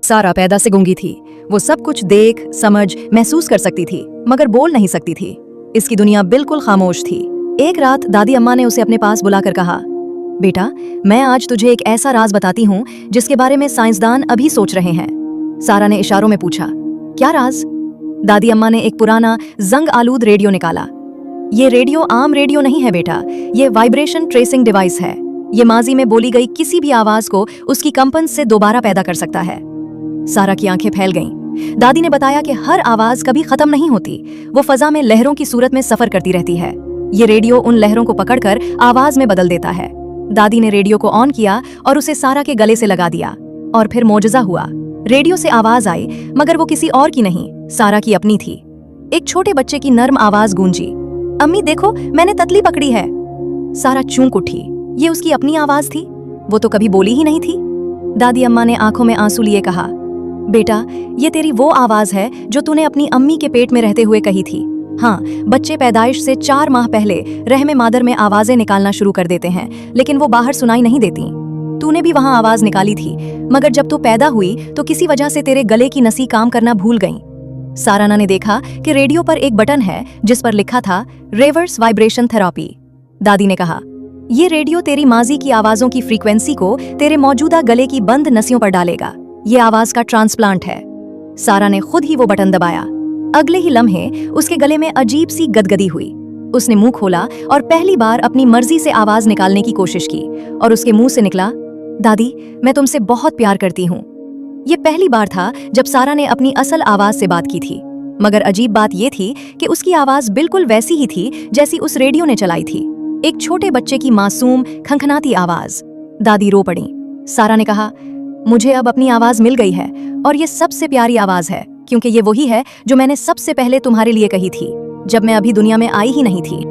सारा पैदा से गूंगी थी। वो सब कुछ देख, समझ, महसूस कर सकती थी, मगर बोल नहीं सकती थी। इसकी दुनिया बिल्कुल खामोश थी। एक रात दादी अम्मा ने उसे अपने पास बुलाकर कहा, बेटा, मैं आज तुझे एक ऐसा राज बताती हूँ जिसके बारे में साइंसदान अभी सोच रहे हैं। सारा ने इशारों में पूछा, क्या राज? दादी अम्मा ने एक पुराना जंग आलूद रेडियो निकाला। ये रेडियो आम रेडियो नहीं है बेटा, ये वाइब्रेशन ट्रेसिंग डिवाइस है। ये माजी में बोली गई किसी भी आवाज को उसकी कंपन से दोबारा पैदा कर सकता है। सारा की आंखें फैल गईं। दादी ने बताया कि हर आवाज कभी खत्म नहीं होती, वो फजा में लहरों की सूरत में सफर करती रहती है। ये रेडियो उन लहरों को पकड़कर आवाज में बदल देता है। दादी ने रेडियो को ऑन किया और उसे सारा के गले से लगा दिया, और फिर मौजज़ा हुआ। रेडियो से आवाज आई, मगर वो किसी और की नहीं, सारा की अपनी थी। एक छोटे बच्चे की नर्म आवाज गूंजी, अम्मी देखो, मैंने ततली पकड़ी है। सारा चूक उठी। ये उसकी अपनी आवाज थी, वो तो कभी बोली ही नहीं थी। दादी अम्मा ने आंखों में आंसू लिए कहा, बेटा, ये तेरी वो आवाज है जो तूने अपनी अम्मी के पेट में रहते हुए कही थी। हाँ, बच्चे पैदाइश से 4 माह पहले रहमे मादर में आवाजें निकालना शुरू कर देते हैं, लेकिन वो बाहर सुनाई नहीं देती। तूने भी वहां आवाज निकाली थी, मगर जब तू पैदा हुई तो किसी वजह से तेरे गले की नसी काम करना भूल गई। साराना ने देखा कि रेडियो पर एक बटन है जिस पर लिखा था रिवर्स वाइब्रेशन थेरेपी। दादी ने कहा, ये रेडियो तेरी माजी की आवाजों की फ्रीक्वेंसी को तेरे मौजूदा गले की बंद नसियों पर डालेगा। ये आवाज का ट्रांसप्लांट है। सारा ने खुद ही वो बटन दबाया। अगले ही लम्हे उसके गले में अजीब सी गदगदी हुई। उसने मुंह खोला और पहली बार अपनी मर्जी से आवाज निकालने की कोशिश की, और उसके मुंह से निकला, दादी, मैं तुमसे बहुत प्यार करती हूँ। ये पहली बार था जब सारा ने अपनी असल आवाज से बात की थी, मगर अजीब बात यह थी कि उसकी आवाज बिल्कुल वैसी ही थी जैसी उस रेडियो ने चलाई थी। एक छोटे बच्चे की मासूम खनखनाती आवाज। दादी रो पड़ी। सारा ने कहा, मुझे अब अपनी आवाज मिल गई है, और ये सबसे प्यारी आवाज है, क्योंकि ये वही है जो मैंने सबसे पहले तुम्हारे लिए कही थी, जब मैं अभी दुनिया में आई ही नहीं थी।